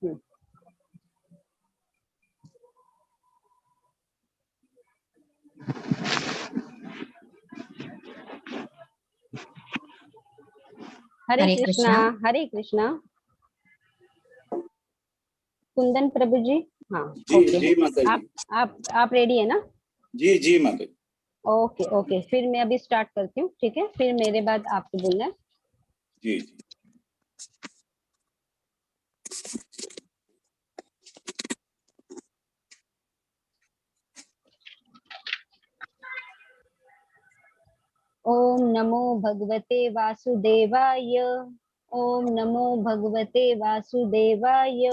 हरे कृष्णा। हरे कृष्णा। कुंदन प्रभु जी। हाँ जी जी माता जी। आप रेडी है ना? जी जी माता जी। ओके ओके, फिर मैं अभी स्टार्ट करती हूँ, ठीक है? फिर मेरे बाद आपको बोलना है। जी। ओम नमो भगवते वासुदेवाय। ओम नमो भगवते वासुदेवाय।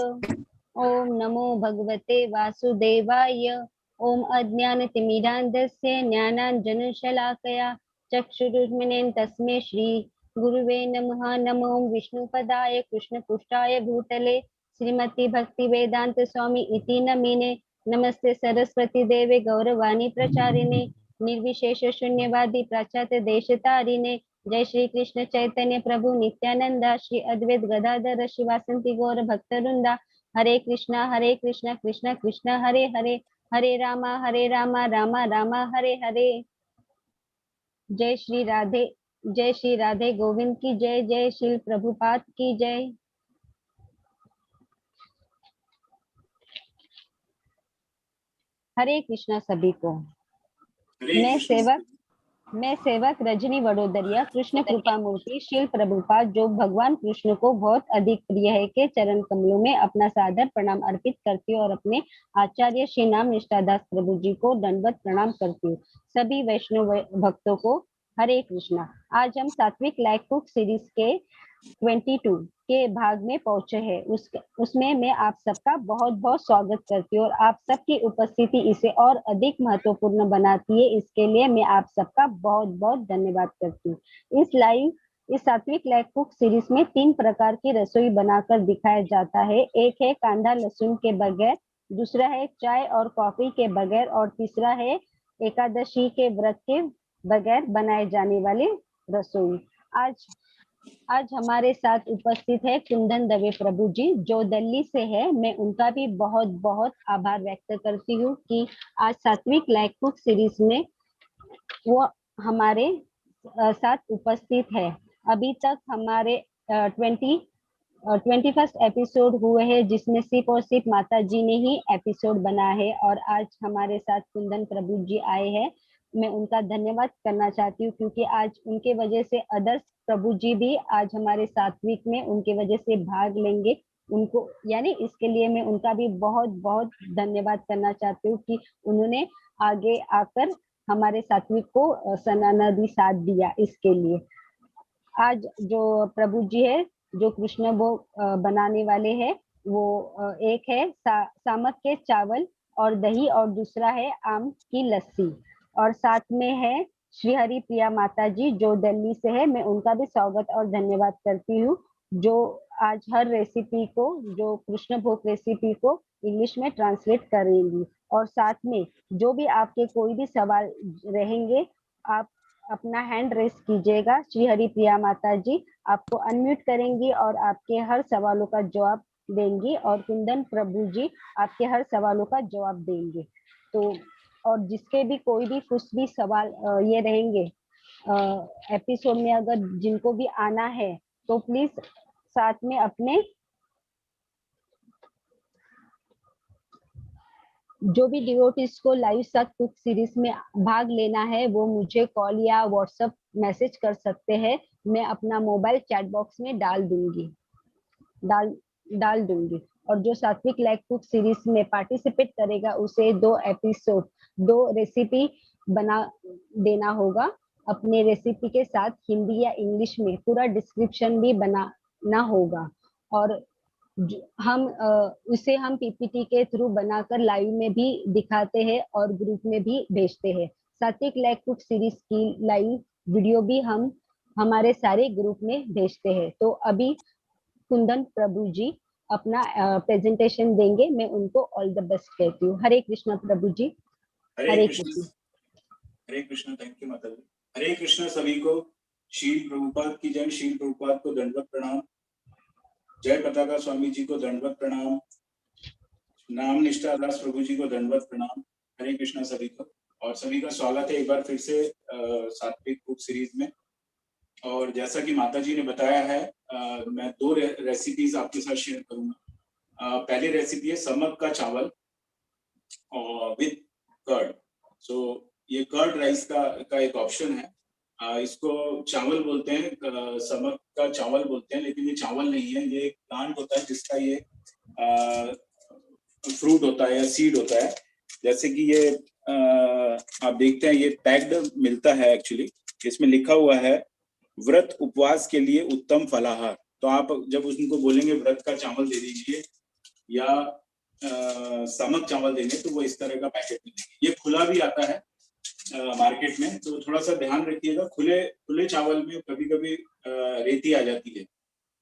ओम नमो भगवते वासुदेवाय। ओम अज्ञानतिमिरान्धस्य ज्ञानाञ्जनशलाकया चक्षुरुन्मिलितं तस्मै श्री गुरुवे नमः। नमो विष्णुपदाय कृष्णपुष्टाय भूतले श्रीमती भक्ति वेदांत स्वामी इति नमिने। नमस्ते सरस्वती देवे गौरवाणी प्रचारिणे निर्विशेष शून्यवादी पाश्चात्य देशतारिणे। जय श्री कृष्ण चैतन्य प्रभु नित्यानंद श्री अद्वैत गदाधर शिवासंति गौर भक्तवृंदा। हरे कृष्णा कृष्ण कृष्ण हरे हरे, हरे रामा रामा रामा हरे हरे। जय श्री राधे गोविंद की जय। जय श्री प्रभुपाद की जय। हरे कृष्णा सभी को। मैं सेवक रजनी वडोदरिया कृष्ण कृपा मूर्ति शील प्रभुपाद जो भगवान कृष्ण को बहुत अधिक प्रिय है के चरण कमलों में अपना सादर प्रणाम अर्पित करती हूँ और अपने आचार्य श्री नाम निष्ठादास प्रभु जी को दंडवत प्रणाम करती हूँ। सभी वैष्णव भक्तों को हरे कृष्णा। आज हम सात्विक लाइफ कुक सीरीज के 22 के भाग में पहुंचे हैं। उसमें मैं आप सबका बहुत बहुत स्वागत करती हूँ और आप सबकी उपस्थिति इसे और अधिक महत्वपूर्ण बनाती है। इसके लिए मैं आप सबका बहुत बहुत धन्यवाद करती हूँ। इस सात्विक लाइफ कुक सीरीज में 3 प्रकार की रसोई बनाकर दिखाया जाता है। एक है कांदा लहसुन के बगैर, दूसरा है चाय और कॉफी के बगैर और तीसरा है एकादशी के व्रत के बगैर बनाए जाने वाली रसोई। आज हमारे साथ उपस्थित है कुंदन दवे प्रभु जी जो दिल्ली से है। मैं उनका भी बहुत बहुत आभार व्यक्त करती हूँ कि आज सात्विक लाइफ कुक सीरीज में वो हमारे साथ उपस्थित है। अभी तक हमारे 21st एपिसोड हुए हैं जिसमें सिर्फ और सिर्फ माता जी ने ही एपिसोड बना है और आज हमारे साथ कुंदन प्रभु जी आए हैं। मैं उनका धन्यवाद करना चाहती हूँ क्योंकि आज उनके वजह से अदर्स प्रभु जी भी आज हमारे सात्विक में उनके वजह से भाग लेंगे। उनको यानी इसके लिए मैं उनका भी बहुत बहुत धन्यवाद करना चाहती हूँ कि उन्होंने आगे आकर हमारे सात्विक को सनातन साथ दिया। इसके लिए आज जो प्रभु जी है जो कृष्ण भोग बनाने वाले हैं वो एक है सामक के चावल और दही और दूसरा है आम की लस्सी और साथ में है श्री हरि प्रिया माता जी जो दिल्ली से है। मैं उनका भी स्वागत और धन्यवाद करती हूँ जो आज हर रेसिपी को जो कृष्ण भोग रेसिपी को इंग्लिश में ट्रांसलेट करेंगी और साथ में जो भी आपके कोई भी सवाल रहेंगे आप अपना हैंड रेस कीजिएगा। श्री हरि प्रिया माता जी आपको अनम्यूट करेंगी और आपके हर सवालों का जवाब देंगी और कुंदन प्रभु जी आपके हर सवालों का जवाब देंगे। तो और जिसके भी कोई भी कुछ भी सवाल ये रहेंगे एपिसोड में अगर जिनको भी आना है तो प्लीज साथ में अपने जो भी डिवोटीज को लाइव साथ कुक सीरीज में भाग लेना है वो मुझे कॉल या व्हाट्सएप मैसेज कर सकते हैं। मैं अपना मोबाइल चैट बॉक्स में डाल दूंगी और जो सात्विक लाइफ कुक सीरीज में पार्टिसिपेट करेगा उसे 2 रेसिपी बना देना होगा अपने रेसिपी के साथ हिंदी या इंग्लिश में पूरा डिस्क्रिप्शन भी बनाना होगा और हम पीपीटी के थ्रू बनाकर लाइव में भी दिखाते हैं और ग्रुप में भी भेजते हैं। सात्विक लाइफ कुक सीरीज की लाइव वीडियो भी हम हमारे सारे ग्रुप में भेजते हैं। तो अभी कुंदन प्रभु जी अपना प्रेजेंटेशन देंगे। मैं उनको ऑल द बेस्ट कहती हूँ। हरे कृष्णा प्रभु जी। हरे कृष्णा। थैंक यू माता जी। हरे कृष्णा सभी को। शील प्रभुपाद की जय। शील प्रभुपाद को दंडवत प्रणाम। जय पताका स्वामी जी को दंडवत प्रणाम। नाम निष्ठा दास प्रभु जी को दंडवत प्रणाम। हरे कृष्णा सभी को, और सभी का स्वागत है एक बार फिर से सात्विक कुक सीरीज में। और जैसा कि माता जी ने बताया है, मैं दो रेसिपीज आपके साथ शेयर करूंगा। पहली रेसिपी है समक का चावल और विद कर्ड। सो ये कर्ड राइस का एक ऑप्शन है। इसको चावल बोलते हैं, समक का चावल बोलते हैं, लेकिन ये चावल नहीं है, ये एक प्लांट होता है जिसका ये फ्रूट होता है या सीड होता है। जैसे कि ये आप देखते हैं, ये पैक्ड मिलता है एक्चुअली। इसमें लिखा हुआ है व्रत उपवास के लिए उत्तम फलाहार। तो आप जब उनको बोलेंगे व्रत का चावल दे दीजिए या समक चावल देंगे, तो वो इस तरह का पैकेट मिलेंगे। ये खुला भी आता है मार्केट में, तो थोड़ा सा ध्यान रखिएगा। खुले चावल में कभी कभी रेती आ जाती है,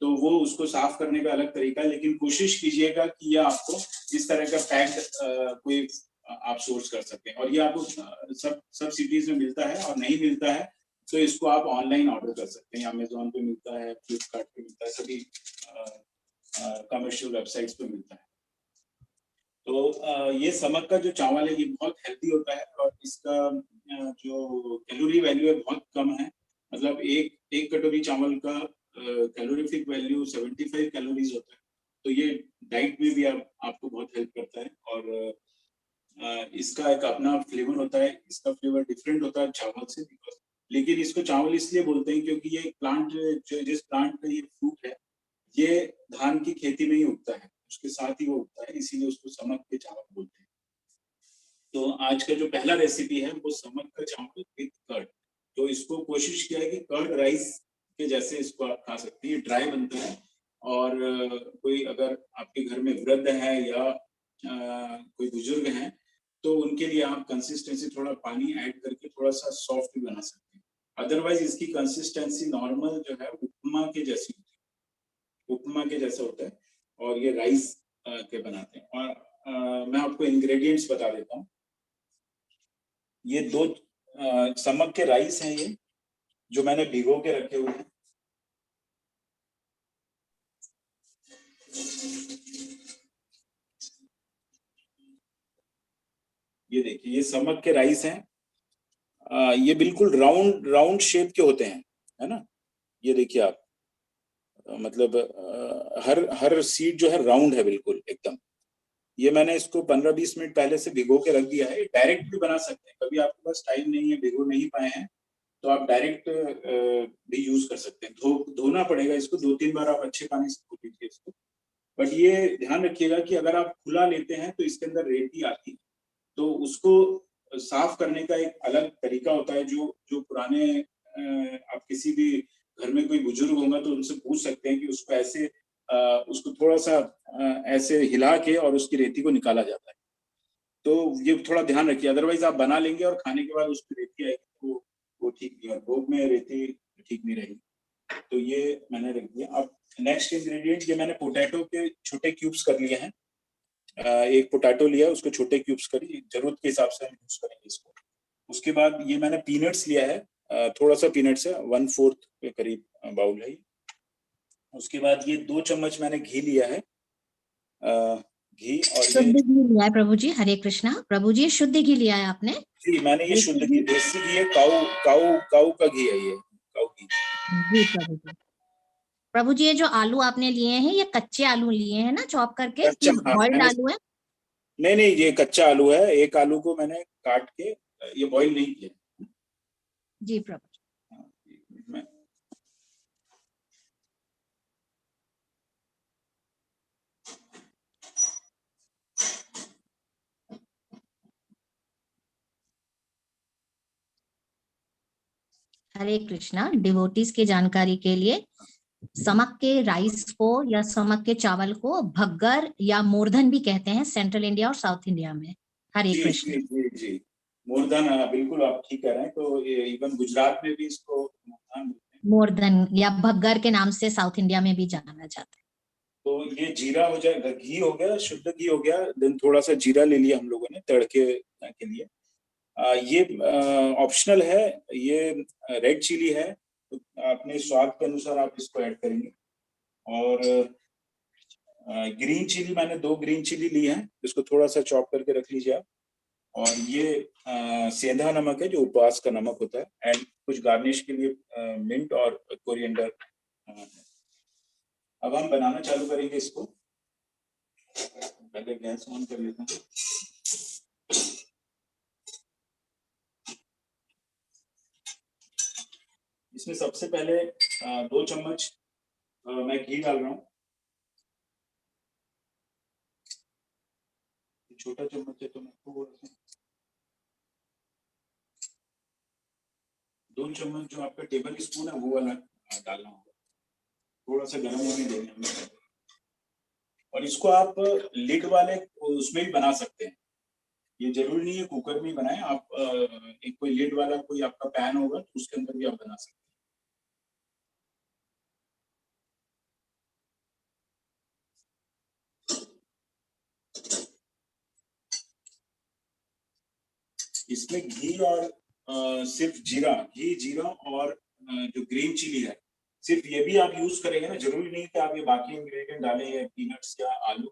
तो वो उसको साफ करने का अलग तरीका है, लेकिन कोशिश कीजिएगा कि ये आपको इस तरह का पैक्ड कोई आप सोर्स कर सकते हैं। और ये आपको सब सिटीज में मिलता है, और नहीं मिलता है तो इसको आप ऑनलाइन ऑर्डर कर सकते हैं। अमेजोन पे मिलता है, फ्लिपकार्ट पे मिलता है, सभी कमर्शियल वेबसाइट्स पे मिलता है। तो ये समक का जो चावल है ये बहुत हेल्दी होता है, और इसका जो कैलोरी वैल्यू है बहुत कम है। मतलब एक कटोरी चावल का कैलोरीफिक वैल्यू 75 कैलोरीज होता है। तो ये डाइट में भी आपको बहुत हेल्प करता है। और इसका एक अपना फ्लेवर होता है, इसका फ्लेवर डिफरेंट होता है चावल से। लेकिन इसको चावल इसलिए बोलते हैं क्योंकि ये प्लांट, जिस प्लांट का ये फ्रूट है, ये धान की खेती में ही उगता है, उसके साथ ही वो उगता है, इसीलिए उसको समक के चावल बोलते हैं। तो आज का जो पहला रेसिपी है वो समक का चावल विद कर्ड। तो इसको कोशिश किया है कि कर्ड राइस के जैसे इसको आप खा सकते हैं। ड्राई बनता है, और कोई अगर आपके घर में वृद्ध है या कोई बुजुर्ग हैं, तो उनके लिए आप कंसिस्टेंसी थोड़ा पानी ऐड करके थोड़ा सा सॉफ्ट भी बना सकते हैं। अदरवाइज इसकी कंसिस्टेंसी नॉर्मल जो है उपमा के जैसी होती है, उपमा के जैसा होता है। और ये राइस के बनाते हैं। और मैं आपको इंग्रेडिएंट्स बता देता हूँ। ये दो समक के राइस हैं, ये जो मैंने भिगो के रखे हुए हैं। ये देखिए, ये समक के राइस हैं। ये बिल्कुल राउंड राउंड शेप के होते हैं, है ना। ये देखिए आप, मतलब हर हर सीड जो है राउंड है बिल्कुल एकदम। ये मैंने इसको 15-20 मिनट पहले से भिगो के रख दिया है। डायरेक्ट भी बना सकते हैं, कभी आपके पास टाइम नहीं है, भिगो नहीं पाए हैं, तो आप डायरेक्ट भी यूज कर सकते हैं। धोना पड़ेगा इसको 2-3 बार, आप अच्छे पानी से धो लीजिए इसको। बट ये ध्यान रखिएगा कि अगर आप खुला लेते हैं तो इसके अंदर रेती आती है, तो उसको साफ करने का एक अलग तरीका होता है। जो जो पुराने आप किसी भी घर में कोई बुजुर्ग होगा तो उनसे पूछ सकते हैं कि उसको ऐसे उसको थोड़ा सा ऐसे हिला के और उसकी रेती को निकाला जाता है। तो ये थोड़ा ध्यान रखिए, अदरवाइज आप बना लेंगे और खाने के बाद उसकी रेती आएगी, तो वो ठीक नहीं है। भोग में रेती ठीक नहीं रहेगी। तो ये मैंने रख दिया। अब नेक्स्ट इंग्रेडिएंट, ये मैंने पोटैटो के छोटे क्यूब्स कर लिए हैं। एक पोटैटो लिया, उसको छोटे क्यूब्स करी, जरूरत के हिसाब से हम यूज करेंगे इसको। उसके बाद ये मैंने पीनट्स लिया है, थोड़ा सा पीनट्स है, 1/4 के करीब बाउल है। उसके बाद ये 2 चम्मच मैंने घी लिया है, घी। और शुद्ध घी लिया है प्रभु जी। हरे कृष्णा प्रभु जी, शुद्ध घी लिया है आपने? जी, मैंने ये शुद्ध घी, देसी घी है, काऊ का घी है, ये काऊ घी। जी प्रभु जी। प्रभु जी, ये जो आलू आपने लिए हैं, ये कच्चे आलू लिए हैं ना, चॉप करके, कि बॉइल्ड आलू है? नहीं, ये कच्चा आलू है। एक आलू को मैंने काट के, ये बॉईल नहीं किया। जी प्रभु। हरे कृष्णा। डिवोटीज के जानकारी के लिए, समक के राइस को या समक के चावल को भग्गर या मोरधन भी कहते हैं सेंट्रल इंडिया और साउथ इंडिया में। हरे कृष्ण। जी जी जी, मोरधन, बिल्कुल आप ठीक कह रहे हैं। तो इवन गुजरात में भी इसको मोरधन या भग्गर के नाम से साउथ इंडिया में भी जाना जाता है। तो ये जीरा हो जाएगा, घी हो गया, शुद्ध घी हो गया। देन थोड़ा सा जीरा ले लिया हम लोगों ने तड़के के लिए। ये ऑप्शनल है, ये रेड चिली है, तो अपने स्वाद के अनुसार आप इसको ऐड करेंगे। और ग्रीन चिली मैंने 2 ग्रीन चिली ली है, इसको थोड़ा सा चॉप करके रख लीजिए आप। और ये सेंधा नमक है जो उपवास का नमक होता है, एंड कुछ गार्निश के लिए मिंट और कोरिएंडर। अब हम बनाना चालू करेंगे इसको। पहले गैस ऑन कर लेते हैं। इसमें सबसे पहले 2 चम्मच मैं घी डाल रहा हूँ। छोटा चम्मच है तो मैं थोड़ा सा 2 चम्मच जो आपका टेबल स्पून है वो वाला डालना होगा। थोड़ा सा गर्म होने देंगे हमें। और इसको आप लिड वाले उसमें भी बना सकते हैं, ये जरूरी नहीं है कुकर में ही बनाएं आप। एक कोई लिड वाला कोई आपका पैन होगा तो उसके अंदर भी आप बना सकते हैं। इसमें घी और सिर्फ घी जीरा और जो ग्रीन चिली है सिर्फ ये भी आप यूज करेंगे ना, जरूरी नहीं कि आप ये बाकी इंग्रेडिएंट डालें या पीनट्स या आलू।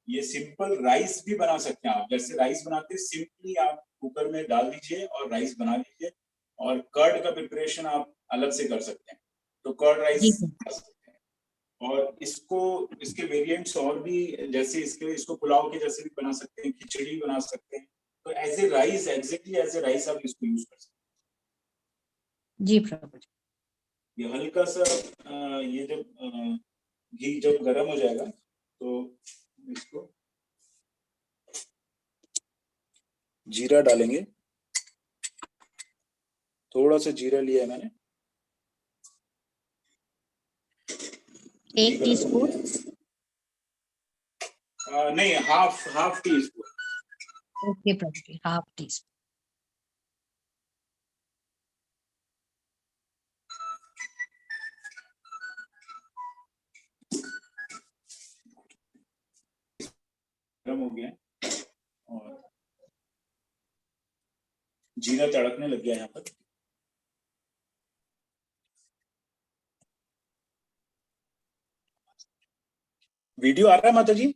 ये सिंपल राइस भी बना सकते हैं आप, जैसे राइस बनाते हैं सिंपली आप कुकर में डाल दीजिए और राइस बना लीजिए। और कर्ड का प्रिपरेशन आप अलग से कर सकते हैं, तो कर्ड राइस बना सकते हैं। और इसको इसके वेरिएंट्स और भी, जैसे इसको पुलाव के जैसे भी बना सकते हैं, खिचड़ी बना सकते हैं। तो as a rice, exactly as a rice आप इसको यूज कर सकते हैं। जी प्रभु जी। ये हल्का सा ये जब घी जब गर्म हो जाएगा तो इसको जीरा डालेंगे। थोड़ा सा जीरा लिया है मैंने, 1 टीस्पून। नहीं, हाफ टी स्पून। ओके प्रभु जी, हाफ टीस्पून। गर्म हो गया और जीरा तड़कने लग गया यहाँ पर। वीडियो आ रहा है माता जी?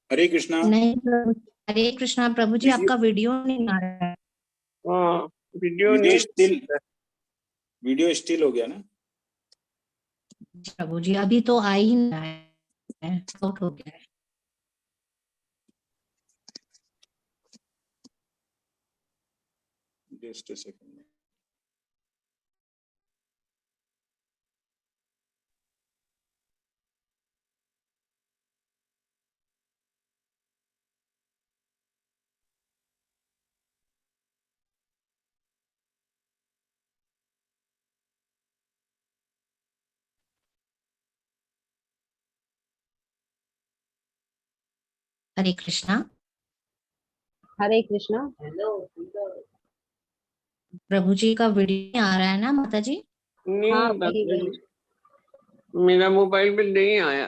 हरे कृष्णा। नहीं प्रभु, हरे कृष्णा प्रभु जी, आपका वीडियो नहीं आ रहा है। हाँ, वीडियो स्टिल हो गया ना प्रभु जी? अभी तो आ ही नहीं रहा है, आउट हो गया है। Just a second. Hare Krishna. Hare Krishna. प्रभु जी का वीडियो आ रहा है ना माता जी? नहीं, हाँ, मेरा मोबाइल पे नहीं आया।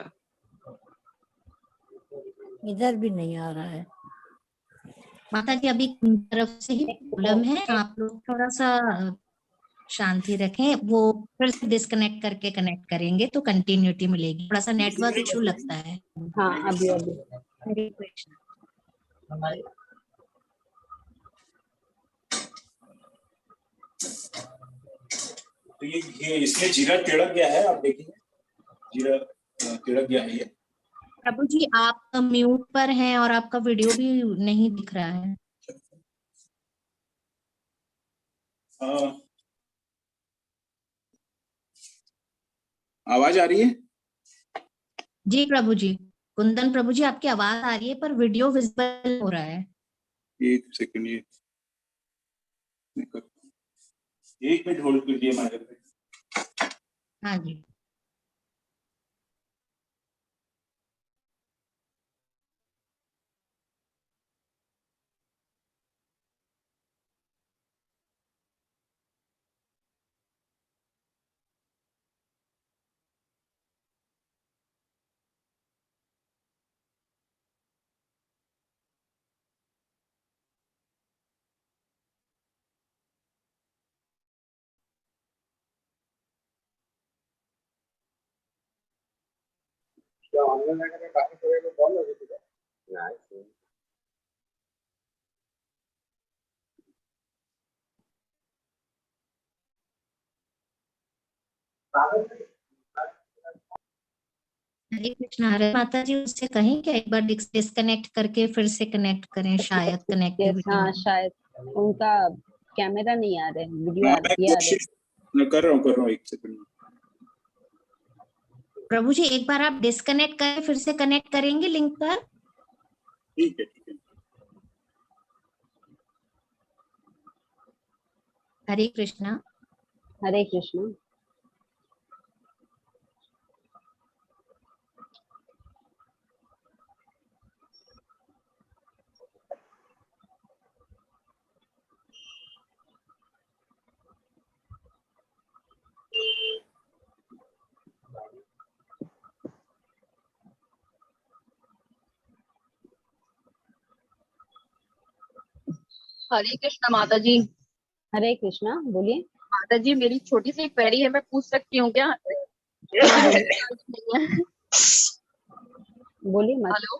इधर भी नहीं आ रहा है माता जी, अभी तरफ से ही प्रॉब्लम है। आप लोग थोड़ा सा शांति रखें, वो फिर से डिस्कनेक्ट करके कनेक्ट करेंगे तो कंटिन्यूटी मिलेगी। थोड़ा सा नेटवर्क इशू लगता है। हाँ, अभी हरे कृष्णा। तो ये इसमें जीरा तिड़क गया है, आप देखिए जीरा तिड़क गया है ये। प्रभु जी आप म्यूट पर हैं और आपका वीडियो भी नहीं दिख रहा है। आवाज आ रही है? जी प्रभु जी, कुंदन प्रभु जी आपकी आवाज आ रही है पर वीडियो विजिबल हो रहा है। एक सेकंड, ये एक मिनट होल्ड कीजिए हमारे पे। हाँ जी। हरे कृष्णा। हरे माता जी, उससे कहीं क्या एक बार डिस्कनेक्ट करके फिर से कनेक्ट करें, शायद यस, कनेक्टिविटी हाँ में। शायद उनका कैमरा नहीं आ रहा है, वीडियो हाँ, आ मैं ये आ रहा है। कोशिश मैं कर रहा हूँ 1 सेकंड। प्रभु जी, एक बार आप डिस्कनेक्ट करें, फिर से कनेक्ट करेंगे लिंक पर। ठीक है, ठीक है। हरे कृष्णा। हरे कृष्णा। हरे कृष्णा माता जी। हरे कृष्णा, बोलिए। माता जी, मेरी छोटी सी एक क्वेरी है, मैं पूछ सकती हूँ क्या? हाँ बोलिए, बोलिए मत। हेलो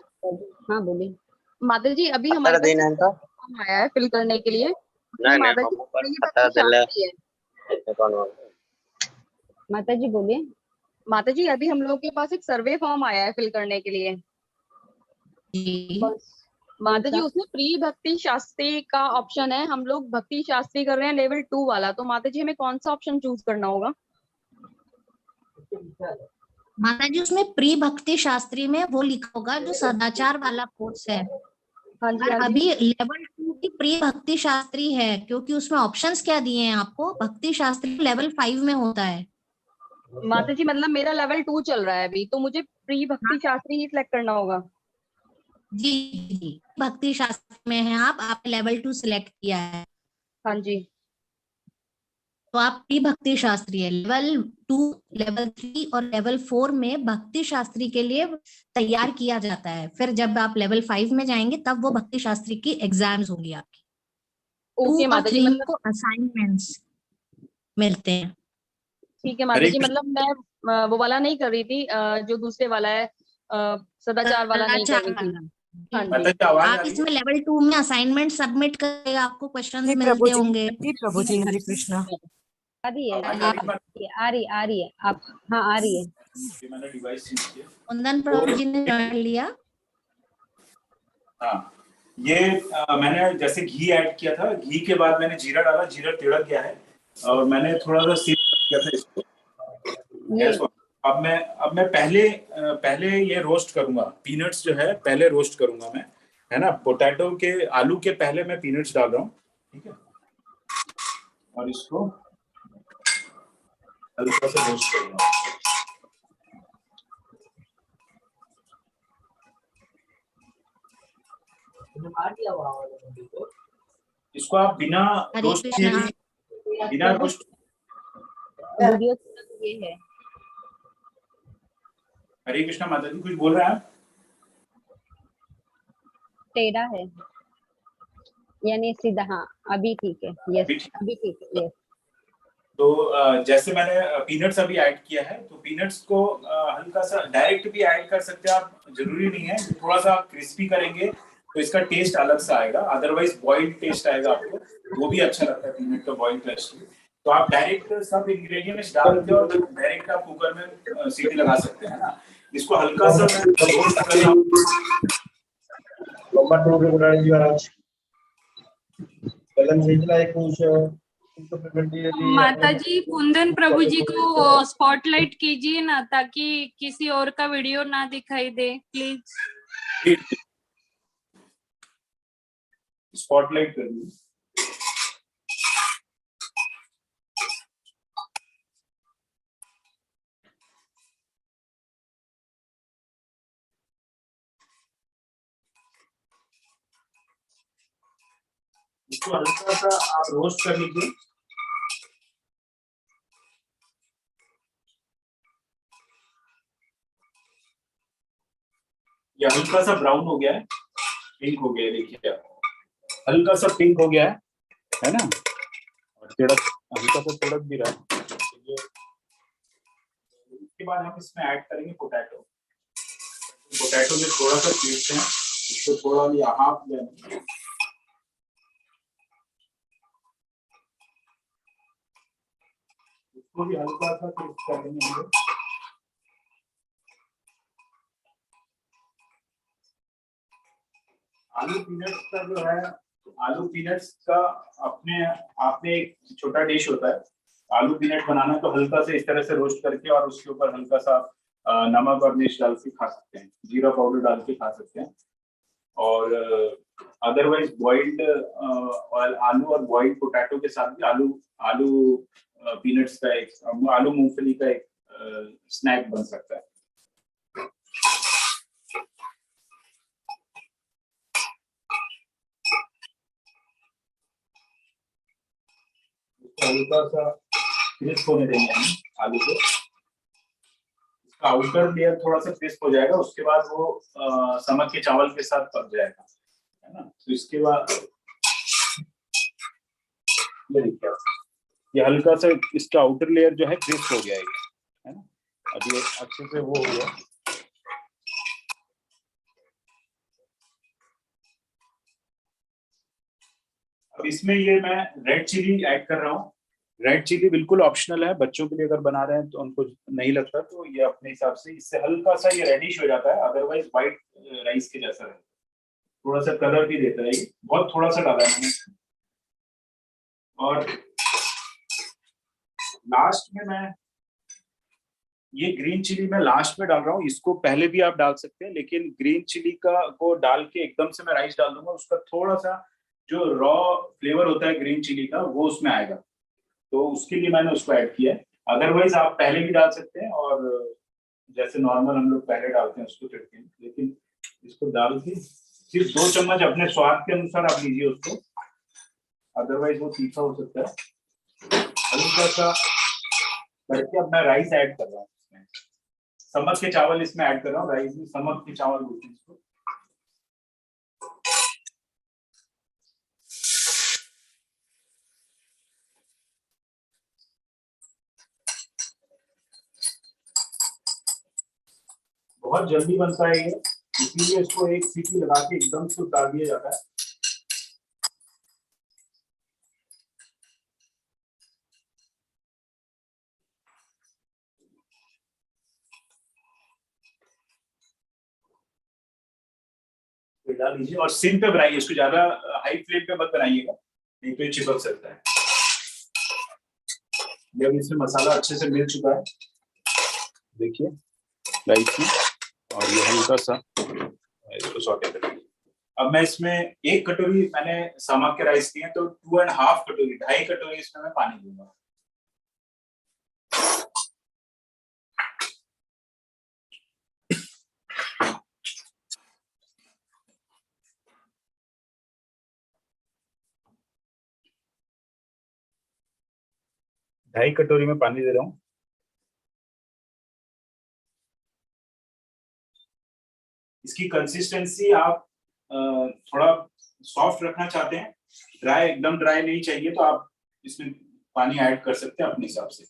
हाँ बोलिए। माता जी, अभी हमारे पास एक फॉर्म आया है फिल करने के लिए। उसमें माता जी प्रिय भक्ति शास्त्री है। माता जी बोलिए। माता जी, अभी हम लोगों के पास एक सर्वे फॉर्म आया है फिल करने के लिए। जी। माता जी, उसमें प्रिय भक्ति शास्त्री का ऑप्शन है, हम लोग भक्ति शास्त्री कर रहे हैं लेवल 2 वाला, तो माता जी हमें कौन सा ऑप्शन चूज करना होगा? माता जी, उसमें प्री भक्ति शास्त्री में वो लिखा होगा जो सदाचार वाला कोर्स है। हाँ जी, हाँ जी। अभी लेवल 2 की प्री भक्ति शास्त्री है, क्योंकि उसमें ऑप्शंस क्या दिए हैं आपको, भक्ति शास्त्री लेवल 5 में होता है। माता जी, मतलब मेरा लेवल 2 चल रहा है अभी, तो मुझे प्री भक्ति शास्त्री ही सिलेक्ट करना होगा? जी जी, भक्ति शास्त्र में है आपने लेवल 2 सिलेक्ट किया है, हाँ जी। तो आप प्री भक्ति शास्त्री है। लेवल 2, लेवल 3 और लेवल 4 में भक्ति शास्त्री के लिए तैयार किया जाता है। फिर जब आप लेवल 5 में जाएंगे तब वो भक्ति शास्त्री की एग्जाम्स होंगी आपकी। 2 ओके और माता जी, 3 मतलब को असाइनमेंट्स मिलते हैं। ठीक है माता हरे जी, मतलब मैं वो वाला नहीं कर रही थी, जो दूसरे वाला है, सदाचार वाला नहीं कर सदाचार रही थी। वाला। हाँ माता जी। जी, आवाज आ आप रही है? इसमें लेवल 2 में असाइनमेंट सबमिट करेगा, आपको क्वेश्चंस जी मिलते होंगे। प्रभु जी, हरे कृष्णा। आ रही है, आवाज आ रही है? आ रही है आप। हाँ आ रही है। ये मैंने डिवाइस चेंज किया। कुंदन प्रभु जी ने ज्वाइन लिया। हाँ, ये मैंने जैसे घी ऐड किया था, घी के बाद मैंने जीरा डाला, जीरा तिड़क गया है और मैंने थोड़ा सा सीम किया था इसको गैस पर। अब मैं पहले ये रोस्ट करूंगा, पीनट्स जो है पहले रोस्ट करूंगा मैं, है ना। पोटैटो के, आलू के पहले मैं पीनट्स डाल रहा हूँ, ठीक है, और इसको हल्का सा रोस्ट करूंगा। इसको आप बिना हरे रोस्ट किए कृष्णा। भी, बिना रोस्ट। वीडियो ये है। हरे कृष्णा माता जी, कुछ बोल रहे हैं आप? टेढ़ा है यानी सीधा। हाँ अभी ठीक है। यस, अभी ठीक है। यस। तो जैसे मैंने पीनट्स अभी ऐड किया है, तो पीनट्स को हल्का सा डायरेक्ट भी ऐड कर सकते हैं आप, जरूरी नहीं है। थोड़ा सा क्रिस्पी करेंगे तो इसका टेस्ट अलग सा आएगा, अदरवाइज बॉइल्ड टेस्ट आएगा आपको, वो भी अच्छा लगता है पीनट का बॉइल्ड टेस्ट। तो आप डायरेक्ट सब इंग्रेडिएंट्स डाल के और डायरेक्ट आप कुकर में सीटी लगा सकते हैं ना। इसको हल्का सा रोस्ट कर रहा हूं। माता जी, कुंदन प्रभु जी को स्पॉटलाइट कीजिए ना, ताकि किसी और का वीडियो ना दिखाई दे, प्लीज। स्पॉटलाइट कर दी। इसको हल्का सा आप रोस्ट कर लीजिए। ये हल्का सा ब्राउन हो गया है, पिंक हो गया है, देखिए हल्का सा पिंक हो गया है ना, और तिड़क, हल्का सा तिड़क भी रहा है। इसके बाद हम इसमें ऐड करेंगे पोटैटो। पोटैटो में थोड़ा सा पीसते हैं, इसको थोड़ा यहाँ लेंगे, इसको भी हल्का सा पीस कर देंगे। आलू पीनट्स का जो है, आलू पीनट्स का अपने आप में एक छोटा डिश होता है। आलू पीनट बनाना तो हल्का से इस तरह से रोस्ट करके और उसके ऊपर हल्का सा नमक और मिर्च डाल के खा सकते हैं, जीरा पाउडर डाल के खा सकते हैं। और अदरवाइज बॉइल्ड आलू और बॉइल्ड पोटैटो के साथ भी आलू पीनट्स का एक, आलू मूंगफली का एक स्नैक बन सकता है। हल्का सा क्रिस्प होने देंगे हम आलू को, इसका आउटर लेयर थोड़ा सा क्रिस्प हो जाएगा, उसके बाद वो समक के चावल के साथ पक जाएगा, है ना। तो इसके बाद ये देखिए, ये हल्का सा इसका आउटर लेयर जो है क्रिस्प हो गया है ना। अब ये अच्छे से वो हो गया। अब इसमें ये मैं रेड चिली ऐड कर रहा हूँ। रेड चिली बिल्कुल ऑप्शनल है, बच्चों के लिए अगर बना रहे हैं तो उनको नहीं लगता तो ये अपने हिसाब से, इससे हल्का सा ये रेडिश हो जाता है, अदरवाइज व्हाइट राइस के जैसा है, थोड़ा सा कलर भी देता है। ये बहुत थोड़ा सा डाला है मैंने। और लास्ट में मैं ये ग्रीन चिली मैं लास्ट में डाल रहा हूँ, इसको पहले भी आप डाल सकते हैं, लेकिन ग्रीन चिली को डाल के एकदम से मैं राइस डाल दूंगा, उसका थोड़ा सा जो रॉ फ्लेवर होता है ग्रीन चिली का वो उसमें आएगा, तो उसके लिए मैंने उसको ऐड किया है। अदरवाइज आप पहले भी डाल सकते हैं, और जैसे नॉर्मल हम लोग पहले डालते हैं उसको तड़के में, लेकिन इसको डाल के सिर्फ 2 चम्मच अपने स्वाद के अनुसार आप लीजिए उसको, अदरवाइज वो तीखा हो सकता है। हल्का सा करके अब मैं राइस ऐड कर रहा हूँ इसमें, समक के चावल इसमें ऐड कर रहा हूँ, राइस में समक के चावल बोलते हैं इसको। बहुत जल्दी बनता है ये, इसलिए इसको एक सीटी लगा के एकदम से उतार दिया जाता है। डाल लीजिए और सिम पे बनाइए इसको, ज्यादा हाई फ्लेम पे मत बनाइएगा, नहीं तो ये चिपक सकता है। जब इसमें मसाला अच्छे से मिल चुका है, देखिए राइस में, और ये हल्का सा इसको सौटे कर लीजिए। अब मैं इसमें 1 कटोरी मैंने समक के राइस लिए तो 2.5 कटोरी, 2.5 कटोरी इसमें मैं पानी दूंगा। ढाई कटोरी में पानी दे रहा हूँ। इसकी कंसिस्टेंसी आप थोड़ा सॉफ्ट रखना चाहते हैं, ड्राई, एकदम ड्राई नहीं चाहिए, तो आप इसमें पानी ऐड कर सकते हैं अपने हिसाब से।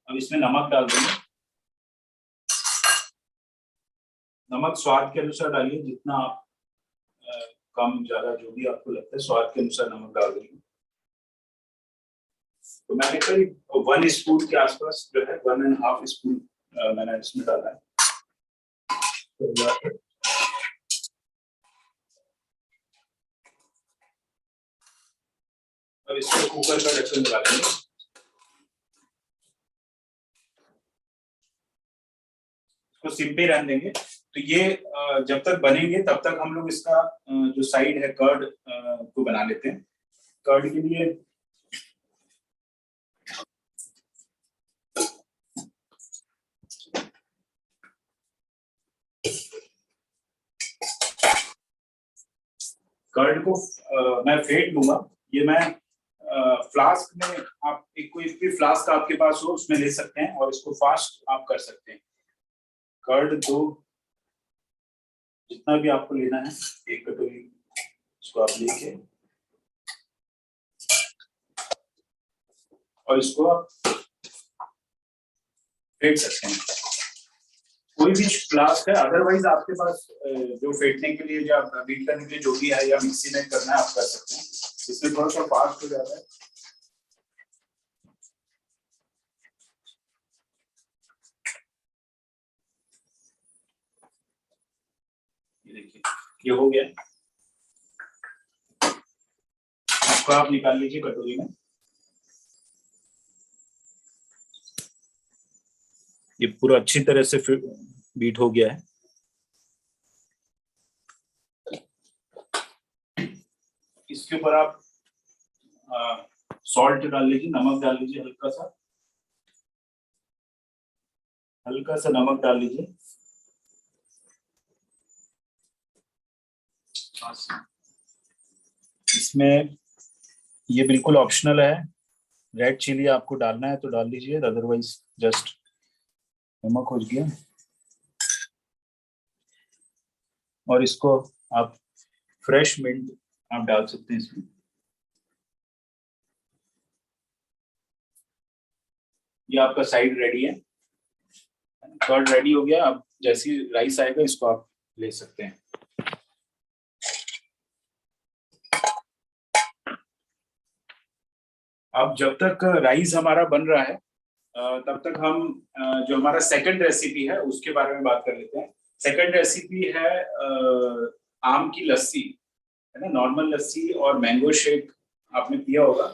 अब इसमें नमक डाल देंगे, नमक स्वाद के अनुसार डालिए, जितना आप कम ज्यादा जो भी आपको लगता है स्वाद के अनुसार नमक डाल देंगे। तो मैंने करीब 1 स्पून के आसपास जो है, 1.5 स्पून मैंने इसमें डाला है। अब इसको कुकर का ढक्कन लगा देंगे, इसको सिम पे रहने देंगे। तो ये जब तक बनेंगे तब तक हम लोग इसका जो साइड है कर्ड को बना लेते हैं। कर्ड के लिए कर्ड को मैं फेंट लूंगा। ये मैं फ्लास्क में आप एक कोई भी फ्लास्क आपके पास हो उसमें ले सकते हैं और इसको फास्ट आप कर सकते हैं। कर्ड 2 जितना भी आपको लेना है, 1 कटोरी इसको आप लेके और इसको आप फेंट सकते हैं। कोई भी फ्लास्क है, अदरवाइज आपके पास जो फेंटने के लिए या बीट करने के लिए जो भी है या मिक्सी में करना है आप कर सकते हैं। इसमें थोड़ा सा फास्ट हो जाता है। ये देखिए ये हो गया। इसको आप निकाल लीजिए कटोरी में। ये पूरा अच्छी तरह से बीट हो गया है। इसके ऊपर आप सॉल्ट डाल लीजिए, नमक डाल लीजिए, हल्का सा नमक डाल लीजिए। इसमें ये बिल्कुल ऑप्शनल है, रेड चिली आपको डालना है तो डाल लीजिए, अदरवाइज जस्ट नमक हो गया। और इसको आप फ्रेश मिंट आप डाल सकते हैं इसमें। ये आपका साइड रेडी है, कर्ड रेडी हो गया। अब जैसे ही राइस आएगा इसको आप ले सकते हैं। अब जब तक राइस हमारा बन रहा है तब तक हम जो हमारा सेकंड रेसिपी है उसके बारे में बात कर लेते हैं। सेकंड रेसिपी है आम की लस्सी, है ना। नॉर्मल लस्सी और मैंगो शेक आपने पिया होगा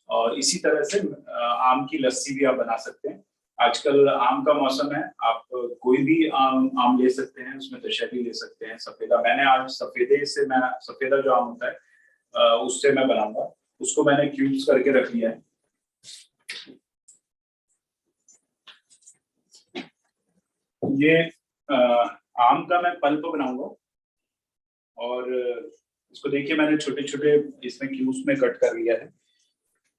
और इसी तरह से आम की लस्सी भी आप बना सकते हैं। आजकल आम का मौसम है, आप कोई भी आम ले सकते हैं, उसमें दशहरी ले सकते हैं, सफेदा। मैंने आज सफेदा जो आम होता है उससे मैं बनाऊंगा। उसको मैंने क्यूब्स करके रख लिया है। ये आम का मैं पल्प बनाऊंगा और इसको देखिए मैंने छोटे छोटे इसमें क्यूब्स में कट कर लिया है।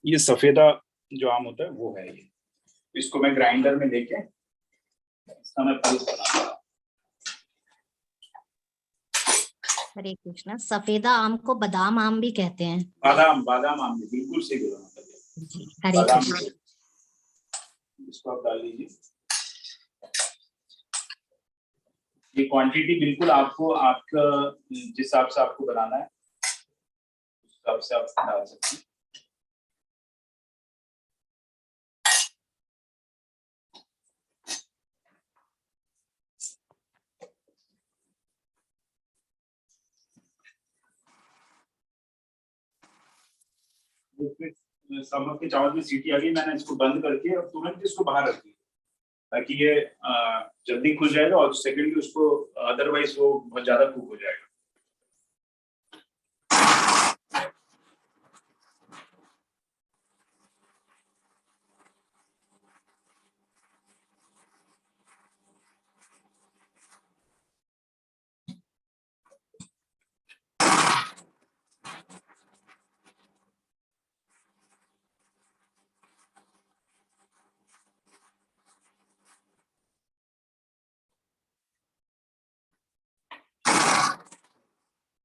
ये सफेदा जो आम होता है वो है ये। इसको मैं ग्राइंडर में लेके इसका मैं पल्प बनाऊंगा। हरे कृष्णा। सफेदा आम को बादाम आम भी कहते हैं। बादाम आम बिल्कुल सही बोला मतलब। हरे कृष्णा। इसको आप डाल लीजिए। ये क्वांटिटी बिल्कुल आपको आपका जिस हिसाब से आपको बनाना है उस हिसाब से आप डाल सकते हैं। समझ के चावल की सीटी आ गई, मैंने इसको बंद करके और तुरंत इसको बाहर रख दिया ताकि ये जल्दी खुल जाएगा और सेकेंडली उसको अदरवाइज वो बहुत ज्यादा कुक हो जाएगा।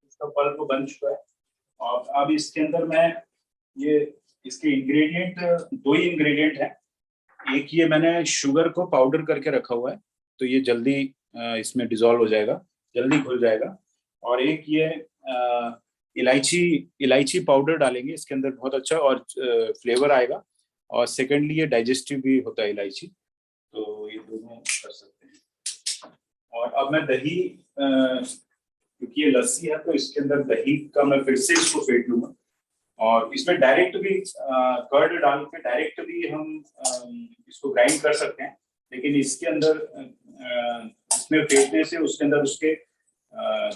इसका पल्प बन चुका है और अब इसके अंदर मैं ये इसके इंग्रेडिएंट 2 ही इंग्रेडिएंट है। एक ये मैंने शुगर को पाउडर करके रखा हुआ है तो ये जल्दी इसमें डिसॉल्व हो जाएगा, जल्दी घुल जाएगा। और एक ये इलायची पाउडर डालेंगे इसके अंदर, बहुत अच्छा और फ्लेवर आएगा। और सेकेंडली ये डाइजेस्टिव भी होता है इलायची, तो ये दोनों कर सकते हैं। और अब मैं दही, क्योंकि ये लस्सी है तो इसके अंदर दही का मैं फिर से इसको फेंट लूंगा। और इसमें डायरेक्ट भी कर्ड डाल के डायरेक्ट भी हम इसको ग्राइंड कर सकते हैं, लेकिन इसके अंदर इसमें फेंटने से उसके अंदर उसके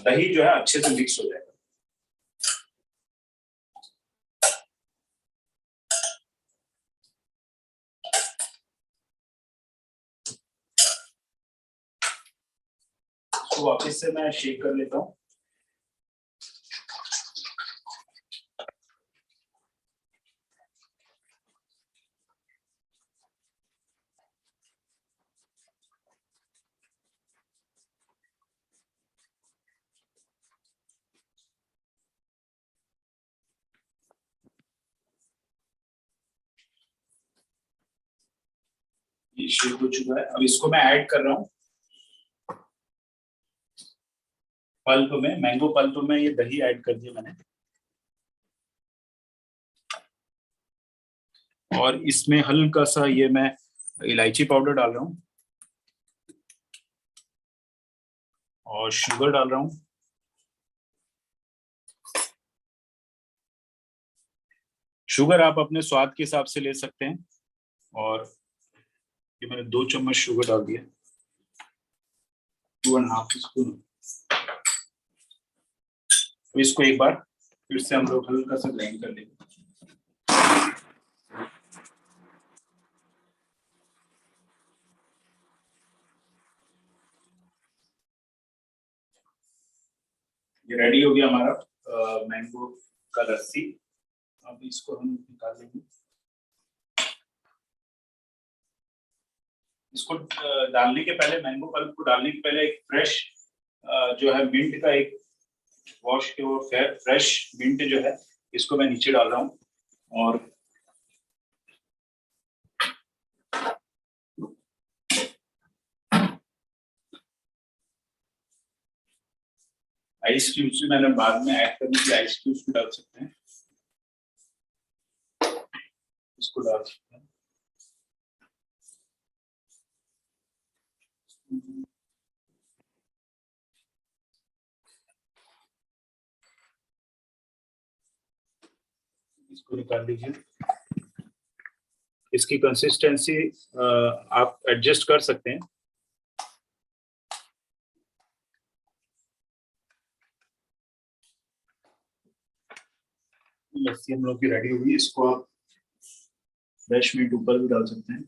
दही जो है अच्छे से मिक्स हो जाएगा। इसको वापस से मैं शेक कर लेता हूँ। ये शेक हो चुका है। अब इसको मैं ऐड कर रहा हूँ पल्प में, मैंगो पल्प में ये दही ऐड कर दिया मैंने, और इसमें हल्का सा ये मैं इलायची पाउडर डाल रहा हूँ और शुगर डाल रहा हूँ। शुगर आप अपने स्वाद के हिसाब से ले सकते हैं, और ये मैंने 2 चम्मच शुगर डाल दिया, 2.5 स्पून। इसको एक बार फिर से हम लोग हल्का सा ग्राइंड कर लेंगे। ये रेडी हो गया हमारा मैंगो का लस्सी। अब इसको हम निकाल लेंगे। इसको डालने के पहले, मैंगो पल्प को डालने के पहले एक फ्रेश जो है मिंट का एक वॉश के वो फ्रेश मिंट जो है इसको मैं नीचे डाल रहा हूँ, और आइस क्यूब्स मैंने बाद में ऐड करने के आइस क्यूब्स भी डाल सकते हैं, इसको डाल सकते हैं। इसको निकाल लीजिए। इसकी कंसिस्टेंसी आप एडजस्ट कर सकते हैं। लस्सी हम लोग की रेडी हुई। इसको आप फ्रेश मिंट ऊपर भी डाल सकते हैं।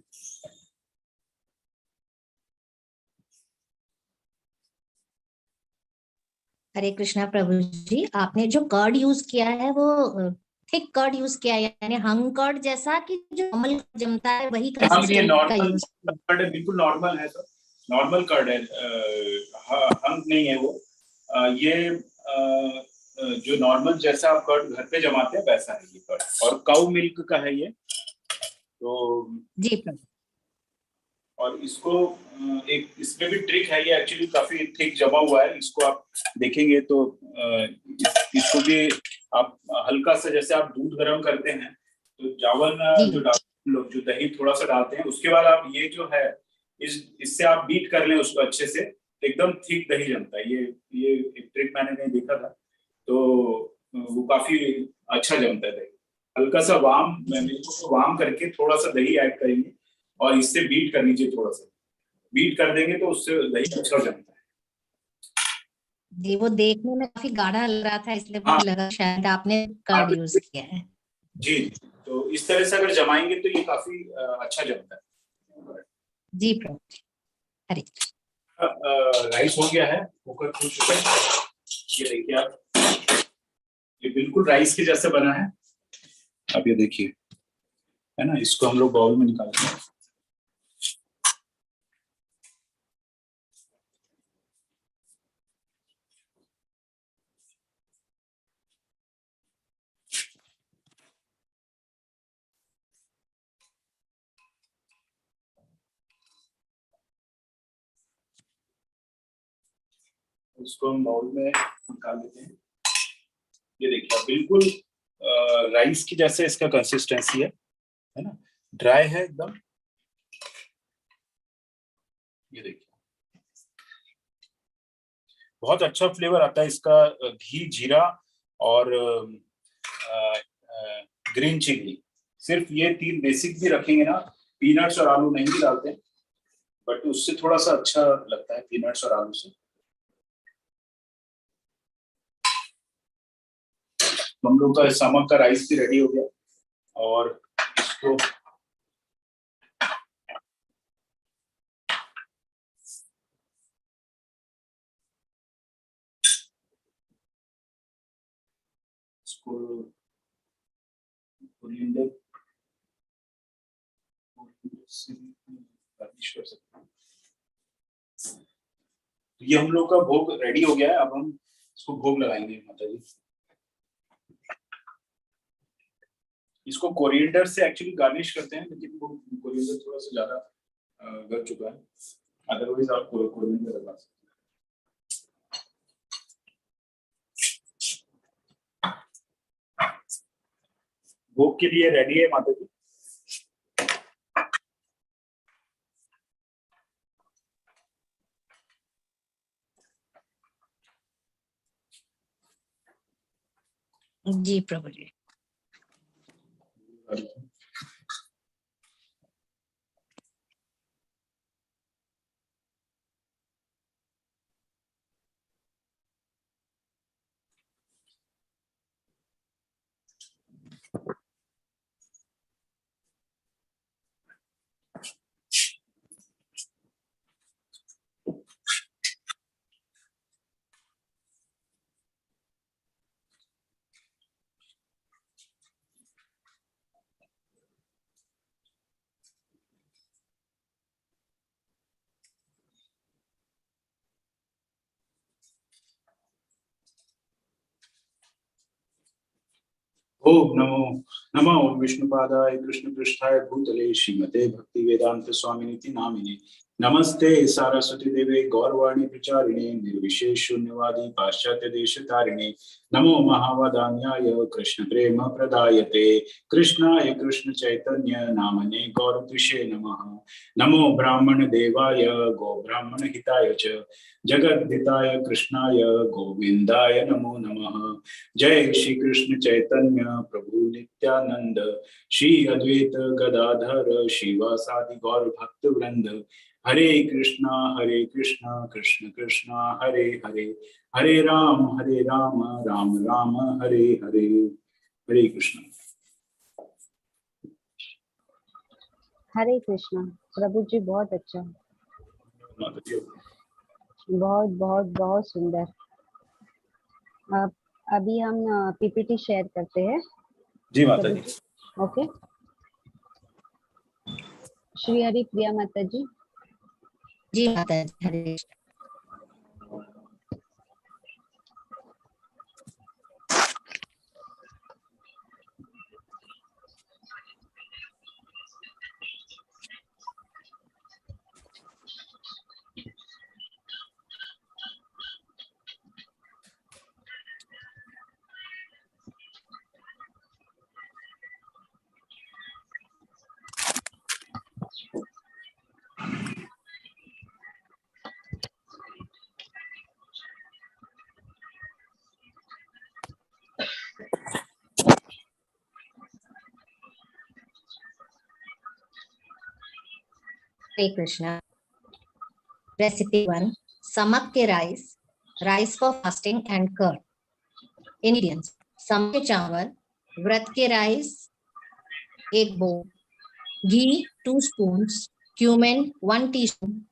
हरे कृष्णा प्रभु जी, आपने जो कर्ड यूज किया है वो थिक कर्ड यूज किया है, यानी हंग कर्ड जैसा कि जो नॉर्मल जमता है वही ये कंसिस्टेंसी का नॉर्मल यूज किया? कर्ड है, बिल्कुल नॉर्मल है सर, नॉर्मल कर्ड है, हंग नहीं है वो। ये जो नॉर्मल जैसा आप कर्ड घर पे जमाते हैं वैसा है ये कर्ड, और काऊ मिल्क का है ये। तो जी प्रभु। और इसको एक इसमें भी ट्रिक है, ये एक्चुअली काफी थिक जमा हुआ है। इसको आप देखेंगे तो इसको भी आप हल्का सा, जैसे आप दूध गर्म करते हैं तो जावन जी। जो लोग जो दही थोड़ा सा डालते हैं, उसके बाद आप ये जो है इससे आप बीट कर लें उसको अच्छे से, एकदम थिक दही जमता है। ये एक ट्रिक मैंने कहीं देखा था, तो वो काफी अच्छा जमता है दही। हल्का सा वार्म करके थोड़ा सा दही ऐड करेंगे और इससे बीट कर लीजिए, थोड़ा सा बीट कर देंगे तो उससे दही अच्छा जमता है। जी, वो देखने में काफी गाढ़ा लग रहा था, इसलिए मुझे लगा शायद आपने कर्ड यूज किया है। जी, तो इस तरह से अगर जमाएंगे तो ये काफी अच्छा जमता है। जी प्रभु। हरे राइस हो गया है, कुकर खुल चुका है। ये देखिए आप, ये बिल्कुल राइस के जैसे बना है। अब ये देखिए, है ना, इसको हम लोग बाउल में निकालते हैं। इसको हम बाउल में निकाल लेते हैं। ये देखिए बिल्कुल राइस की जैसे इसका कंसिस्टेंसी है ना, ड्राई है एकदम। ये देखिए बहुत अच्छा फ्लेवर आता है इसका, घी, जीरा और ग्रीन चिली। सिर्फ ये 3 बेसिक भी रखेंगे ना, पीनट्स और आलू नहीं भी डालते, बट उससे थोड़ा सा अच्छा लगता है पीनट्स और आलू से। तो हम लोग का सामक का राइस भी रेडी हो गया, और इसको गार्निश कर सकते हैं। तो ये हम लोग का भोग रेडी हो गया है। अब हम इसको भोग लगाएंगे माता जी। इसको कोरिएंडर से एक्चुअली गार्निश करते हैं, लेकिन वो कोरिएंडर थोड़ा सा ज्यादा कर चुका है, अदरवाइज आप कोडिंग कर लगा सकते हैं। भोग के लिए रेडी है माता जी? जी प्रभु जी। ओम नमो विष्णुपादाय कृष्णपृष्ठाय भूतले श्रीमते भक्ति वेदांत स्वामिनीति नामिने नमस्ते सारस्वती देवे गौरवाणी प्रचारिणे निर्विशेष शून्यवादी पाश्चात्य देश तारिणे नमो महावदान्याय कृष्ण प्रेम प्रदायते कृष्णाय कृष्ण चैतन्य नामने गौरतिषे नमः नमो ब्राह्मण देवाय गो ब्राह्मण हिताय च जगद्धिताय कृष्णाय गोविंदाय नमो नमः। जय श्री कृष्ण चैतन्य प्रभु नित्यानंद श्री अद्वैत गदाधर श्रीवासादि गौर भक्त वृंद हरे कृष्णा कृष्ण कृष्णा हरे हरे हरे राम राम राम हरे हरे। हरे कृष्ण। हरे कृष्णा। प्रभु जी बहुत अच्छा, बहुत बहुत बहुत सुंदर। अभी हम पीपीटी शेयर करते हैं। जी माता जी। ओके। श्री हरि प्रिया माता जी। जी माता जी। हरे Krishna. Hare Krishna. Recipe 1. Samak ke rice, rice for fasting and curd. Ingredients: samak ke chawal, vrat ke rice, 1 bowl, ghee 2 spoons, cumin 1 teaspoon,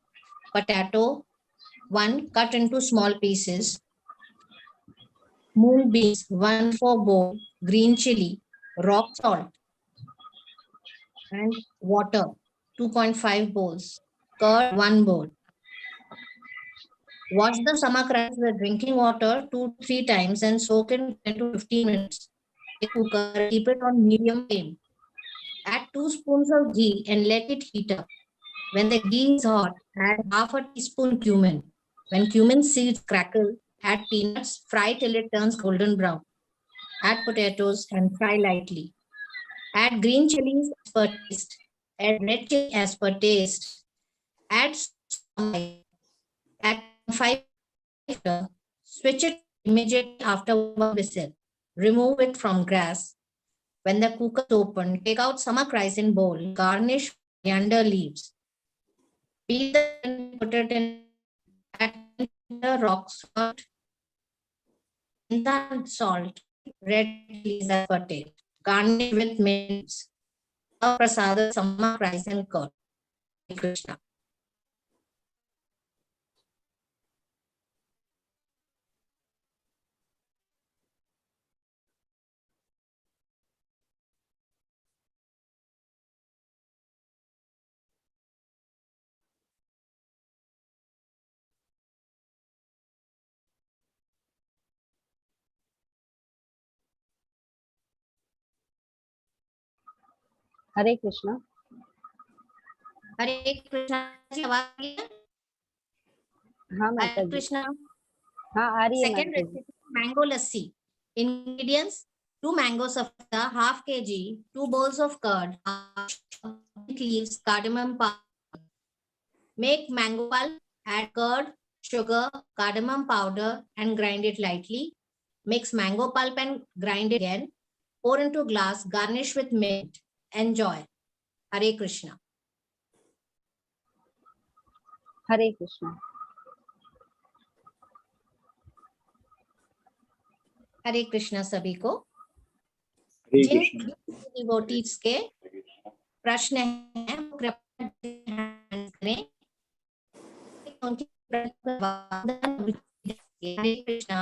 potato 1 cut into small pieces, moong beans 1/4 bowl, green chili, rock salt, and water 2.5 bowls, curd 1 bowl. Wash the samak rice with drinking water 2 to 3 times and soak in 10 to 15 minutes. Cooker, keep it on medium flame. Add 2 spoons of ghee and let it heat up. When the ghee is hot, add half a teaspoon cumin. When cumin seeds crackle, add peanuts, fry till it turns golden brown. Add potatoes and fry lightly. Add green chilies as per taste. Add red chili as per taste. Add some, add 5. Switch it immediately after 1 whistle. Remove it from grass. When the cooker is open, take out samak rice in bowl. Garnish with coriander leaves. Peel the and put it in. Add the rock salt, salt, red chilies as per taste. Garnish with mints. Prasada samak rice and curd. Krishna. हरे कृष्णा। हरे कृष्णा जी, आवाज आ रही है? हाँ माता हरे जी, कृष्णा। हाँ आ रही है second माता जी। Recipe, mango lassi. Ingredients, 2 mango safta, half kg, 2 bowls of curd, leaves, cardamom powder. Make mango pulp, add curd, sugar, cardamom powder and grind it lightly. Mix mango pulp and grind it again. Pour into glass, garnish with mint. Enjoy. Hare Krishna. हरे कृष्णा। हरे कृष्णा सभी को। हरे जिन Krishna. Devotees के प्रश्न हैं वो कृपया करें। उनके हरे कृष्णा।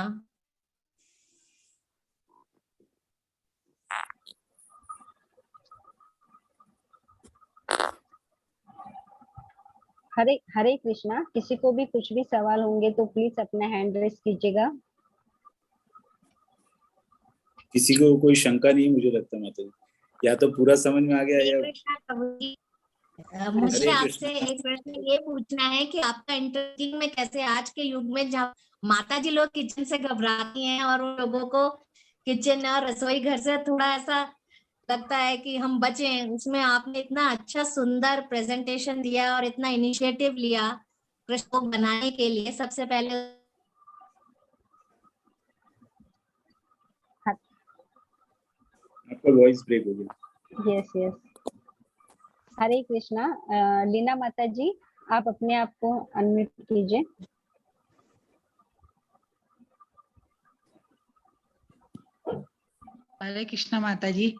हरे हरे कृष्णा। किसी को भी कुछ भी सवाल होंगे तो प्लीज अपना हैंड रेस कीजिएगा। किसी को कोई शंका नहीं मुझे लगता है माता जी, या तो पूरा समझ में आ गया या मुझे हरे आपसे कृष्ण। एक प्रश्न ये पूछना है कि आपका इंटरव्यू में कैसे आज के युग में जब माता जी लोग किचन से घबराती हैं और उन लोगों को किचन और रसोई घर से थोड़ा ऐसा लगता है कि हम बचें, उसमें आपने इतना अच्छा सुंदर प्रेजेंटेशन दिया और इतना इनिशिएटिव लिया कृष्ण को बनाने के लिए। सबसे पहले आपका वॉइस ब्रेक हो गया। Yes yes. हरे कृष्णा। लीना माता जी, आप अपने आप को अनम्यूट कीजिए। हरे कृष्णा माता जी,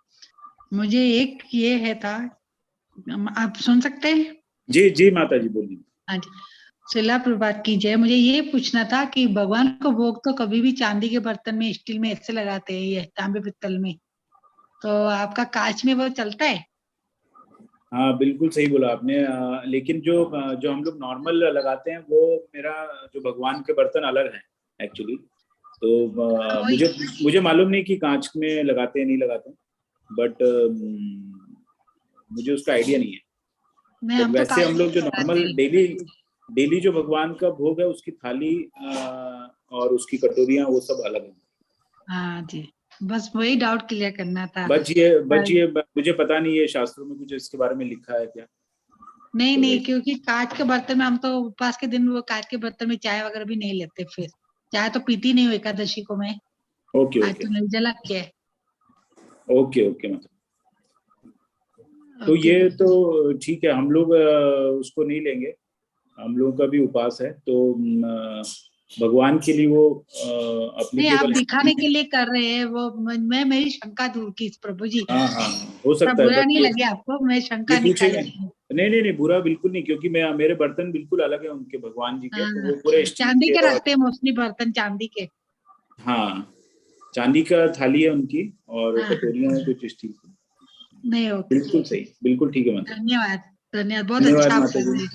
मुझे एक ये है था, आप सुन सकते हैं? जी जी माता जी बोलिए। हाँ जी, शिला प्रभात की जय। मुझे ये पूछना था कि भगवान को भोग तो कभी भी चांदी के बर्तन में, स्टील में ऐसे लगाते हैं, ये तांबे पित्तल में, तो आपका कांच में वो चलता है? हाँ बिल्कुल सही बोला आपने। लेकिन जो जो हम लोग नॉर्मल लगाते हैं वो मेरा जो भगवान के बर्तन अलग है एक्चुअली। तो मुझे मालूम नहीं कि कांच में लगाते हैं नहीं लगाते, बट मुझे उसका आइडिया नहीं है। नहीं, हम तो वैसे हम लोग जो लगाते नॉर्मल हैं। डेली जो भगवान का भोग है उसकी थाली और उसकी कटोरियां वो सब अलग है। हाँ जी, बस वही डाउट क्लियर करना था। बचिए मुझे पता नहीं है शास्त्रों में कुछ इसके बारे में लिखा है क्या। नहीं, क्योंकि कांच के बर्तन में हम तो उपवास के दिन वो कांच के बर्तन में चाय वगैरह भी नहीं लेते, फिर चाय तो पीती नहीं हूँ एकादशी को मैं। ओके आज तो निर्जला के। ओके मतलब तो ये तो ठीक है, हम लोग उसको नहीं लेंगे, हम लोगों का भी उपवास है तो भगवान के लिए वो नहीं, आप applicable है। दिखाने के लिए कर रहे हैं वो, मैं मेरी शंका दूर की प्रभु जी। हाँ हो सकता है, बुरा नहीं लगे आपको, मैं शंका निकाली। नहीं बुरा बिल्कुल नहीं, क्योंकि मेरे बर्तन बिल्कुल अलग है उनके भगवान जी के। तो वो पूरे चांदी के रखते हैं मोस्टली बर्तन, चांदी के। हाँ चांदी का थाली है उनकी और कटोरियां हैं कुछ स्टील की। नहीं ओके, बिल्कुल सही, बिल्कुल ठीक है माता। धन्यवाद, बहुत अच्छा माता जी।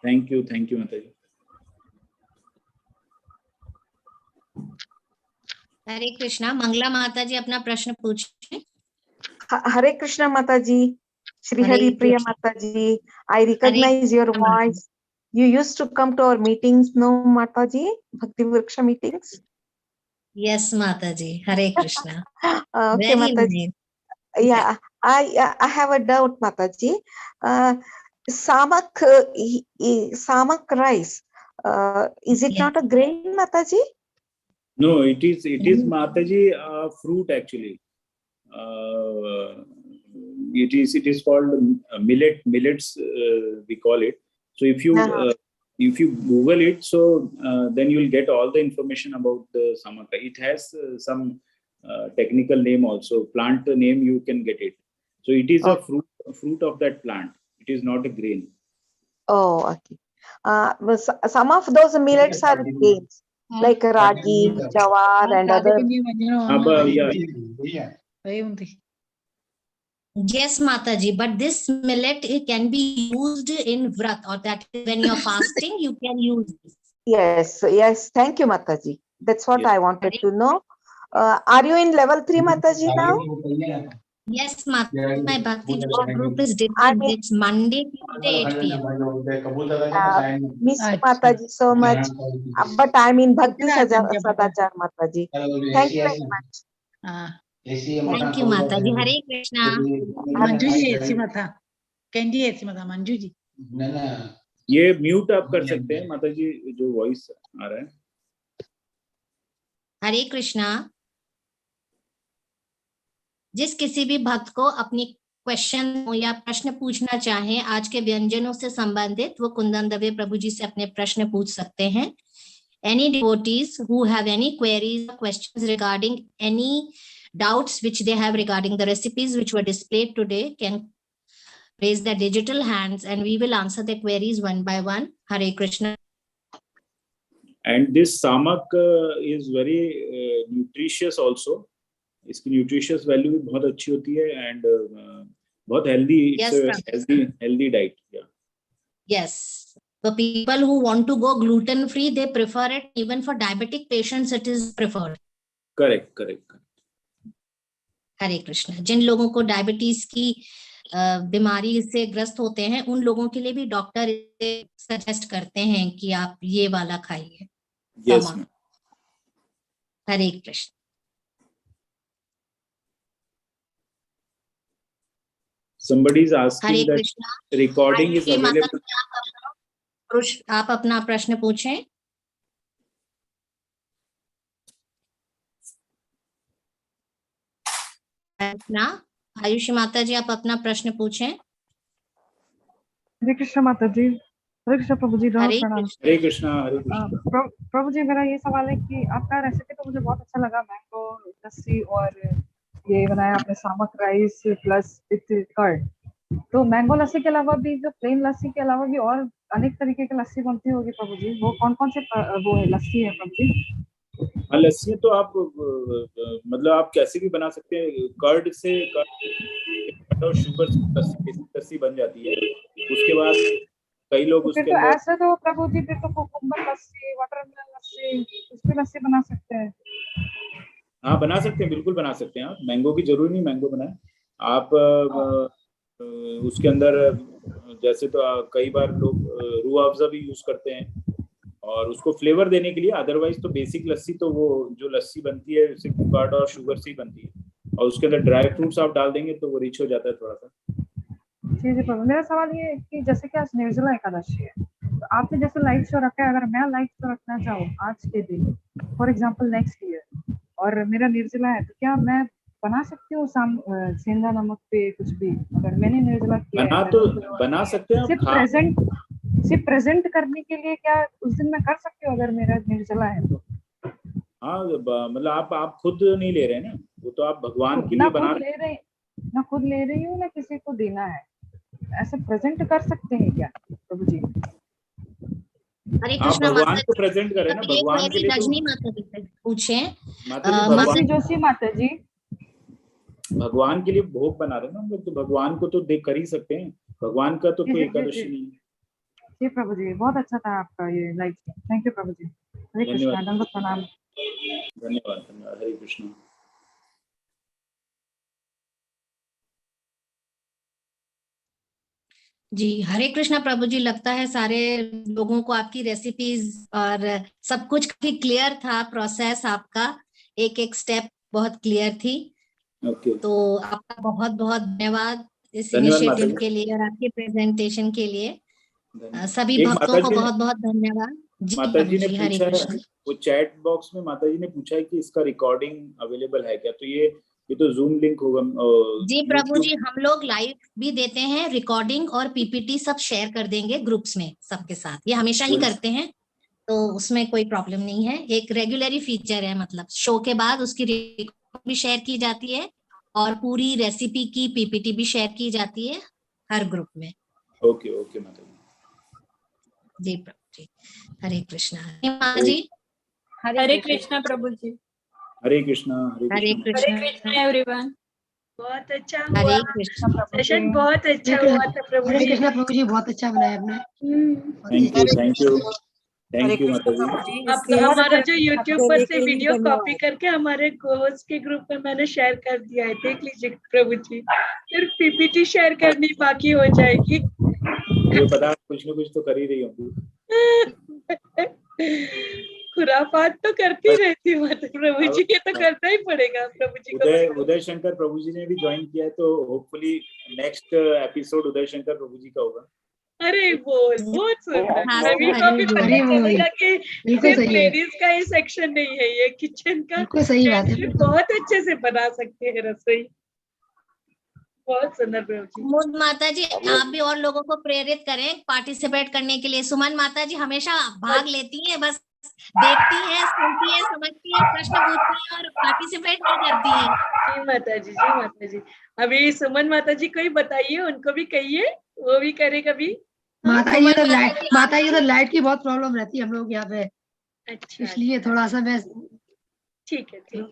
थैंक यू माता जी। हरे कृष्णा। मंगला माता जी अपना प्रश्न पूछें। हरे कृष्णा माता जी। Shri Hari Priya Mataji, I recognize your voice. You used to come to our meetings, no Mataji? Bhakti Vriksha meetings? Yes, Mataji. Hare Krishna. Okay, Very Mataji. nice. Yeah, I have a doubt, Mataji. Samak rice, is it not a grain, Mataji? No, it is Mataji, fruit actually. It is called millets, we call it. So if you Google it, so then you will get all the information about the samaka. It has some technical name also, plant name you can get it. So it is a fruit of that plant. It is not a grain. Oh, okay. Some of those millets are grains, like ragi, jawar, and other. Yes, Mataji, but this millet can be used in vrat, or that when you're fasting, you can use this. Yes. Thank you, Mataji. That's what I wanted to know. Are you in level 3, Mataji, now? Yes, my Bhakti Yoga group is different. It's Monday, Tuesday, 8 p.m. Miss Mataji so much, but I'm in Bhakti Sadachar Mataji. Thank you very much. Thank you, Mataji. Hare Krishna. Manju ji ऐसी मत candy ऐसी मत मंजू जी ये mute आप कर सकते हैं माता जी, जो वॉइस आ रहा है। हरे कृष्णा। जिस किसी भी भक्त को अपनी क्वेश्चन या प्रश्न पूछना चाहे आज के व्यंजनों से संबंधित, वो कुंदन दवे प्रभु जी से अपने प्रश्न पूछ सकते हैं। Any devotees who have any queries or questions regarding any doubts which they have regarding the recipes which were displayed today can raise their digital hands and we will answer their queries one by one. Hare Krishna. And this samak is very nutritious also. इसकी nutritious value भी बहुत अच्छी होती है and बहुत healthy, it's healthy diet. Yes. For people who want to go gluten free, they prefer it. Even for diabetic patients, it is preferred. Correct. हरे कृष्णा। जिन लोगों को diabetes की बीमारी से ग्रस्त होते हैं, उन लोगों के लिए भी डॉक्टर सजेस्ट करते हैं कि आप ये वाला खाइए। Yes, Hare Krishna. Somebody is asking that recording is available. आप अपना प्रश्न पूछें। आयुषी माता जी, आप अपना प्रश्न पूछें। हरे कृष्ण माता जी। हरे कृष्ण प्रभु जी। हरे कृष्णा। प्रभु जी, मेरा ये सवाल है कि आपका रेसिपी तो मुझे बहुत अच्छा लगा, मैंगो लस्सी और ये बनाया आपने सामक राइस प्लस विथ कर्ड। तो मैंगो लस्सी के अलावा भी, जो प्लेन लस्सी के अलावा भी और अनेक तरीके की लस्सी बनती होगी प्रभु जी, वो कौन कौन से वो है लस्सी है प्रभु जी? हाँ, लस्सी तो आप मतलब आप कैसे भी बना सकते हैं। कर्ड और शुगर से लस्सी बन जाती है। उसके बाद कई लोग उसके अंदर ऐसे तो प्रभु जी फिर तो कुकुम्बर लस्सी, वाटरमेलन लस्सी, उसकी लस्सी बना सकते हैं। हाँ, बना सकते हैं, बिल्कुल बना सकते हैं आप। मैंगो की जरूरी नहीं मैंगो बनाए आप। उसके अंदर जैसे तो कई बार लोग रूह अफ़ज़ा भी यूज करते हैं और उसको फ्लेवर देने के लिए। अदरवाइज तो बेसिक लस्सी तो वो जो लस्सी बनती है सिर्फ कर्ड और शुगर से ही बनती है, और उसके अंदर ड्राई फ्रूट्स आप डाल देंगे तो वो रिच हो जाता है थोड़ा सा। जी प्रभु, मेरा सवाल ये है कि जैसे कि आज निर्जला एकादशी है, तो आपने जैसे लाइव शो रखा है, अगर मैं लाइव शो रखना चाहूँ आज के दिन फॉर एग्जाम्पल नेक्स्ट ईयर और मेरा निर्जला है, तो क्या मैं बना सकती हूँ सेंधा नमक पे कुछ भी? अगर मैंने निर्जला किया बना सकते हैं। सिर्फ प्रेजेंट करने के लिए क्या उस दिन मैं कर सकती हूँ अगर मेरा निर्जला है तो? हाँ, मतलब आप खुद नहीं ले रहे ना, वो तो आप भगवान के लिए बना रहे हैं। ना खुद ले रही हूँ, ना किसी को देना है, ऐसे प्रेजेंट कर सकते हैं क्या प्रभु जी? आप भगवान को प्रेजेंट करें ना, भगवान के लिए। रजनी माता जी से पूछे। माता जोशी माता जी, भगवान के लिए भोग बना रहे हैं ना हम लोग, तो भगवान को तो देख कर ही सकते हैं। भगवान का तो कोई एकादशी नहीं है। जी प्रभु जी, बहुत अच्छा था आपका ये लाइव। थैंक यू प्रभु जी। हरे कृष्णा, दंडवत प्रणाम। धन्यवाद। हरे कृष्णा। जी हरे कृष्णा प्रभु जी। लगता है सारे लोगों को आपकी रेसिपीज और सब कुछ काफी क्लियर था। प्रोसेस आपका एक एक स्टेप बहुत क्लियर थी। तो आपका बहुत बहुत धन्यवाद इस इनिशिएटिव के लिए और आपके प्रेजेंटेशन के लिए। सभी भक्तों को बहुत बहुत धन्यवाद। माता जी ने पूछा, वो चैट बॉक्स में माता जी ने पूछा है कि इसका रिकॉर्डिंग अवेलेबल है क्या? तो ये तो जूम लिंक होगा। जी प्रभु जी, हम लोग लाइव भी देते हैं, रिकॉर्डिंग और पीपीटी सब शेयर कर देंगे ग्रुप्स में सबके साथ। ये हमेशा ही करते हैं, तो उसमें कोई प्रॉब्लम नहीं है। एक रेगुलरी फीचर है, मतलब शो के बाद उसकी रिकॉर्डिंग भी शेयर की जाती है और पूरी रेसिपी की पीपीटी भी शेयर की जाती है हर ग्रुप में। ओके माता जी प्रभु जी। हरे कृष्णा। माता जी, हरे कृष्णा प्रभु जी। हरे कृष्णा। हरे कृष्णा एवरीवन। बहुत अच्छा हरे हुआ कृष्णा। सेशन, बहुत अच्छा हुआ था प्रभु जी। हरे कृष्णा प्रभु जी, बहुत अच्छा बनाया आपने। Thank you. थैंक यू माता जी। अब हमारा जो यूट्यूब पर से वीडियो कॉपी करके हमारे कोर्स के ग्रुप में मैंने शेयर कर दिया है, देख लीजिए प्रभु जी। सिर्फ पीपीटी शेयर करनी बाकी हो जाएगी। मुझे पता कुछ न कुछ तो कर ही रही होंगी। खुराफात तो करती रहती हूँ प्रभु जी, ये तो करना ही पड़ेगा प्रभु जी को। उदय शंकर प्रभु जी ने भी ज्वाइन किया है, तो hopefully next episode Uday Shankar प्रभु जी का होगा। अरे बहुत सुंदर। सभी को भी पता चलेगा कि सिर्फ लेडीज का ही सेक्शन नहीं है, ये किचन का सही बात है। बहुत अच्छे से बना सकते हैं रसोई। बहुत सुंदर प्रभु जी। मुद माता जी, आप भी और लोगों को प्रेरित करें पार्टिसिपेट करने के लिए। सुमन माता जी हमेशा भाग लेती हैं, बस देखती है, सुनती है, समझती है, प्रश्न पूछती है और पार्टिसिपेट नहीं करती है। जी माता जी, जी माता जी। अभी सुमन माता जी को ही बताइए, उनको भी कहिए, वो भी करे कभी। माता जी तो लाइट की बहुत प्रॉब्लम रहती है हम लोग यहाँ पे। अच्छा, इसलिए थोड़ा सा मैं ठीक है, ठीक,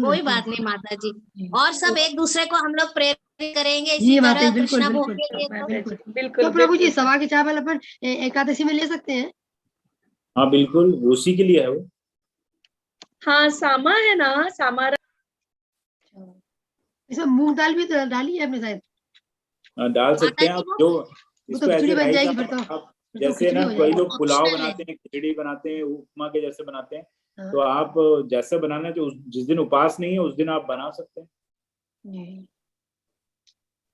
कोई बात नहीं माता जी। और सब एक दूसरे को हम लोग प्रेरित करेंगे इसी जी तरह बिल्कुल कृष्णा भोग बिल्कुल के लिए। बिल्कुल। तो प्रभु जी सवा के चावल अपन एकादशी में ले सकते हैं? हाँ बिल्कुल, उसी के लिए है वो। हाँ सामा है ना, सामा। इसमें मूंग दाल भी तो डाली है आपने शायद? डाल सकते हैं आप, जो तो खिचड़ी बन जाएगी फिर तो। जैसे ना कोई लोग पुलाव बनाते हैं, खिचड़ी बनाते हैं, उपमा के जैसे बनाते हैं, तो आप जैसे बनाना है, जो जिस दिन उपास नहीं है उस दिन आप बना सकते हैं।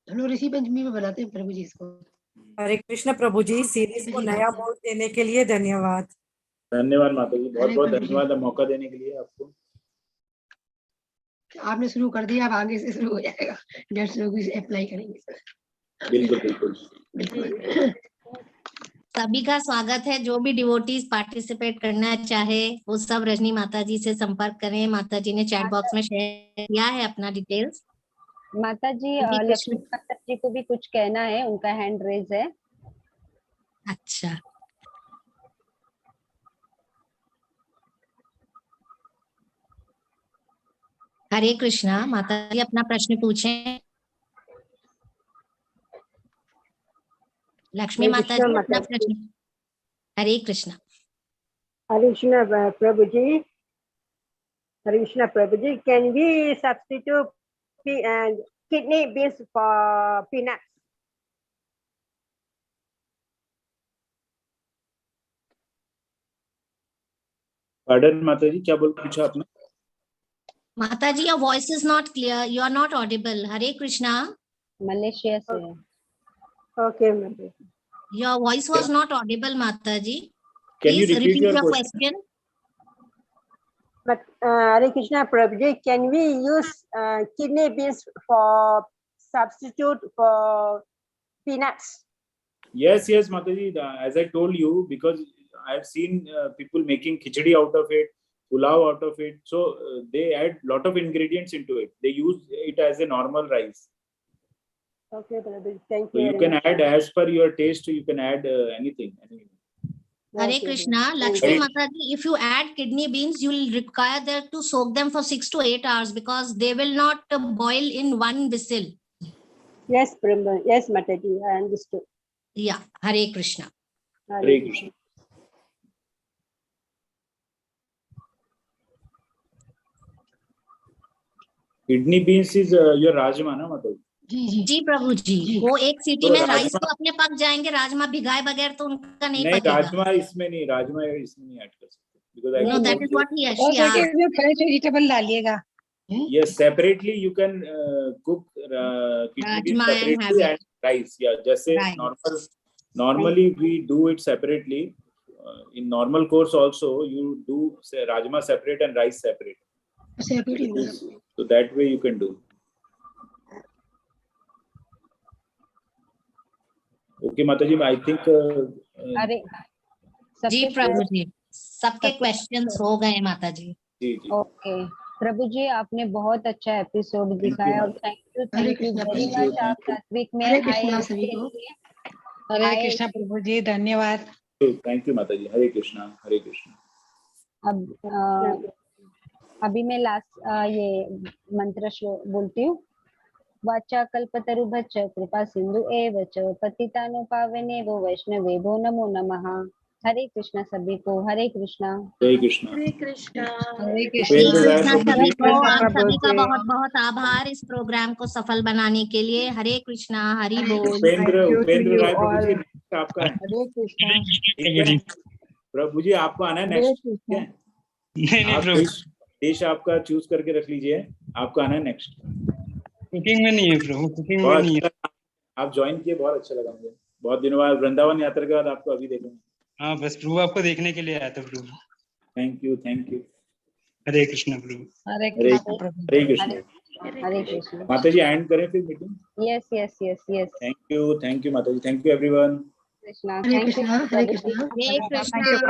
हम लोग ऋषि पंचमी में बनाते हैं प्रभु जी इसको। हरे कृष्ण प्रभु जी, सीरीज को नया मोड़ देने के लिए धन्यवाद। धन्यवाद माता जी, बहुत बहुत धन्यवाद मौका देने के लिए आपको। आपने शुरू कर दिया, अब आगे से शुरू हो जाएगा, 150 लोग इसे अप्लाई करेंगे। बिल्कुल बिल्कुल। सभी का स्वागत है। जो भी डिवोटीज पार्टिसिपेट करना चाहे वो सब रजनी माता जी से संपर्क करें। माता जी ने चैट बॉक्स में शेयर किया है अपना डिटेल्स। माता जी लक्ष्मी माता जी को भी कुछ कहना है, उनका हैंड रेज है। अच्छा, हरे कृष्णा। माता जी अपना प्रश्न पूछें। लक्ष्मी माता जी अपना प्रश्न। हरे कृष्णा। हरे कृष्णा प्रभु जी, हरे कृष्णा प्रभु जी, can we substitute kidney beans for peanuts? Pardon माता जी, क्या बोल पूछा आपने? माता जी, your voice is not clear. You are not audible. Hare Krishna. Malaysia से। Okay, Mataji. Your voice was not audible, माता जी। Can you Please repeat your question? But Hare Krishna Prabhu ji, can we use kidney beans for substitute for peanuts? Yes, Mataji. As I told you, because I have seen people making khichdi out of it, pulao out of it. So they add lot of ingredients into it. They use it as a normal rice. Okay, Prabhu. Thank So you. you can add as per your taste. You can add anything. Hare Krishna. Lakshmi Mata ji, if you add kidney beans, you will require them to soak them for 6 to 8 hours because they will not boil in one whistle. Yes, Prabhu. Yes, Mataji. I understood. Yeah. Hare Krishna. Hare Krishna. Kidney beans is your rajma, na Mataji? जी प्रभु जी, वो एक सीटी में rice तो अपने पक जाएंगे, राजमा भिगाए बगैर तो उनका नहीं पकेगा। राजमा इसमें नहीं ऐड कर सकते। No, that is what he asked. Fresh vegetable डालिएगा। Yes, separately you can cook kidney beans separately and rice. Yeah, जैसे normally we do it separately. In normal course also you do say rajma separate and rice separate. So that way you can do. Okay, Mataji, I think. अरे जी प्रभु जी, सबके questions हो गए माता जी। जी। Okay प्रभु जी, आपने बहुत अच्छा episode दिखाया और थैंक यू वेरी मच। आप सात्विक में आए। हरे कृष्णा प्रभु जी, धन्यवाद। थैंक यू माता जी। हरे कृष्णा, हरे कृष्णा। अब अभी मैं लास्ट ये मंत्र बोलती हूँ। वाचा कल्पतरुभ्यश्च कृपा सिंधु एव च पतितानो पावनेभ्यो वैष्णवेभ्यो नमो नमः। हरे कृष्णा सभी को, हरे कृष्णा। जय कृष्णा। हरे कृष्णा। हरे उपेंद्र राय कृष्णा प्रभु सभी जी, को, आप प्रभु सभी का जी। बहुत बहुत आभार इस प्रोग्राम को सफल बनाने के लिए। हरे कृष्णा, हरि बोल। Upendra Thank you to Upendra you Rai Prabhu ji, all. next आपका है। हरे कृष्णा। ठीक है प्रभु जी, आपको आना है हरे नेक्स्ट। कृष्णा। आप देश आपका चूज करके रख लीजिए, आपको आना है नेक्स्ट। कुकिंग में नहीं है प्रभु, कुकिंग में बहुत नहीं है। अच्छा, आप ज्वाइन किए, बहुत अच्छा लगा मुझे। बहुत दिनों बाद वृंदावन यात्रा के बाद आपको अभी देखेंगे। हाँ बस प्रभु आपको देखने के लिए आया था प्रभु। Thank you, thank you. Hare Krishna प्रभु। हरे हरे कृष्ण प्रभु। हरे कृष्ण। हरे कृष्ण। माता जी एंड करें फिर meeting. Yes yes yes yes. Thank you माता जी, thank you everyone. Krishna, Hare thank you Krishna, Hare प्रभु जी। कृष्णा। हरे कृष्णा।